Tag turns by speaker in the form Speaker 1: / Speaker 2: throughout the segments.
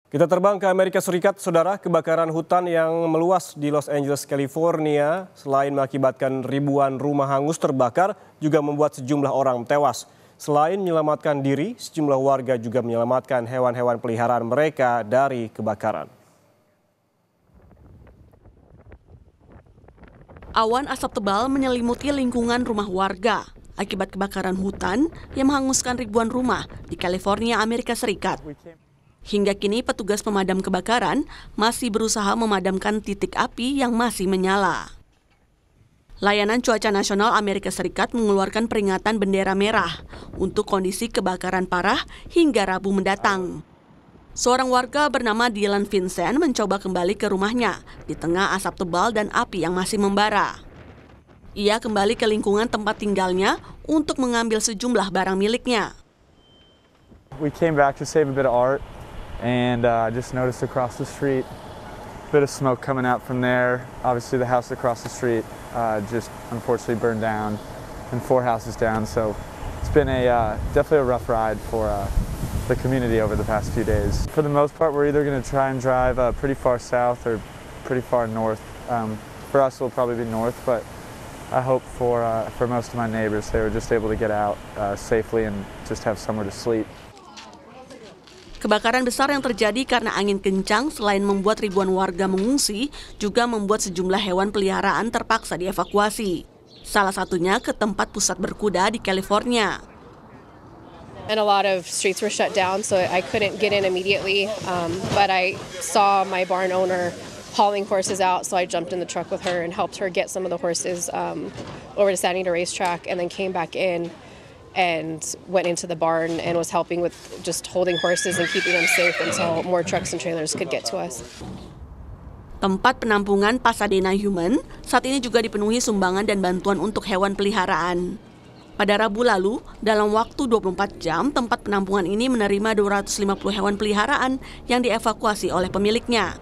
Speaker 1: Kita terbang ke Amerika Serikat, saudara. Kebakaran hutan yang meluas di Los Angeles, California, selain mengakibatkan ribuan rumah hangus terbakar, juga membuat sejumlah orang tewas. Selain menyelamatkan diri, sejumlah warga juga menyelamatkan hewan-hewan peliharaan mereka dari kebakaran.
Speaker 2: Awan asap tebal menyelimuti lingkungan rumah warga akibat kebakaran hutan yang menghanguskan ribuan rumah di California, Amerika Serikat. Hingga kini petugas pemadam kebakaran masih berusaha memadamkan titik api yang masih menyala. Layanan Cuaca Nasional Amerika Serikat mengeluarkan peringatan bendera merah untuk kondisi kebakaran parah hingga Rabu mendatang. Seorang warga bernama Dylan Vincent mencoba kembali ke rumahnya di tengah asap tebal dan api yang masih membara. Ia kembali ke lingkungan tempat tinggalnya untuk mengambil sejumlah barang miliknya.
Speaker 3: We came back to save a bit of art and just noticed across the street a bit of smoke coming out from there. Obviously the house across the street just unfortunately burned down and 4 houses down, so it's been definitely a rough ride for the community over the past few days. For the most part, we're either going to try and drive pretty far south or pretty far north. For us, it'll probably be north, but I hope for most of my neighbors, they were just able to get out safely and just have somewhere to sleep.
Speaker 2: Kebakaran besar yang terjadi karena angin kencang selain membuat ribuan warga mengungsi, juga membuat sejumlah hewan peliharaan terpaksa dievakuasi. Salah satunya ke tempat pusat berkuda di California.
Speaker 4: And a lot of streets were shut down, so I couldn't get in immediately. But I saw my barn owner hauling horses out, so I jumped in the truck with her and helped her get some of the horses over to San Diego racetrack, and then came back in and went into the barn and was helping with just holding horses and keeping them safe until more trucks and trailers could get to us.
Speaker 2: Tempat penampungan Pasadena Human saat ini juga dipenuhi sumbangan dan bantuan untuk hewan peliharaan. Pada Rabu lalu, dalam waktu 24 jam, tempat penampungan ini menerima 250 hewan peliharaan yang dievakuasi oleh pemiliknya.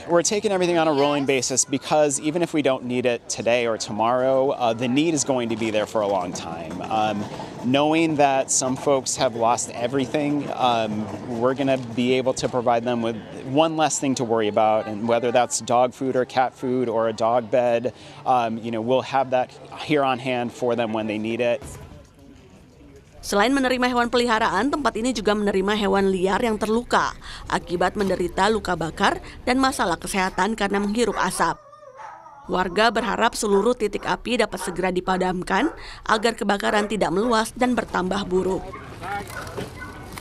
Speaker 5: We're taking everything on a rolling basis because even if we don't need it today or tomorrow, the need is going to be there for a long time. Knowing that some folks have lost everything, we're going to be able to provide them with one less thing to worry about, and whether that's dog food or cat food or a dog bed, we'll have that here on hand for them when they need it.
Speaker 2: Selain menerima hewan peliharaan, tempat ini juga menerima hewan liar yang terluka akibat menderita luka bakar dan masalah kesehatan karena menghirup asap. Warga berharap seluruh titik api dapat segera dipadamkan agar kebakaran tidak meluas dan bertambah buruk.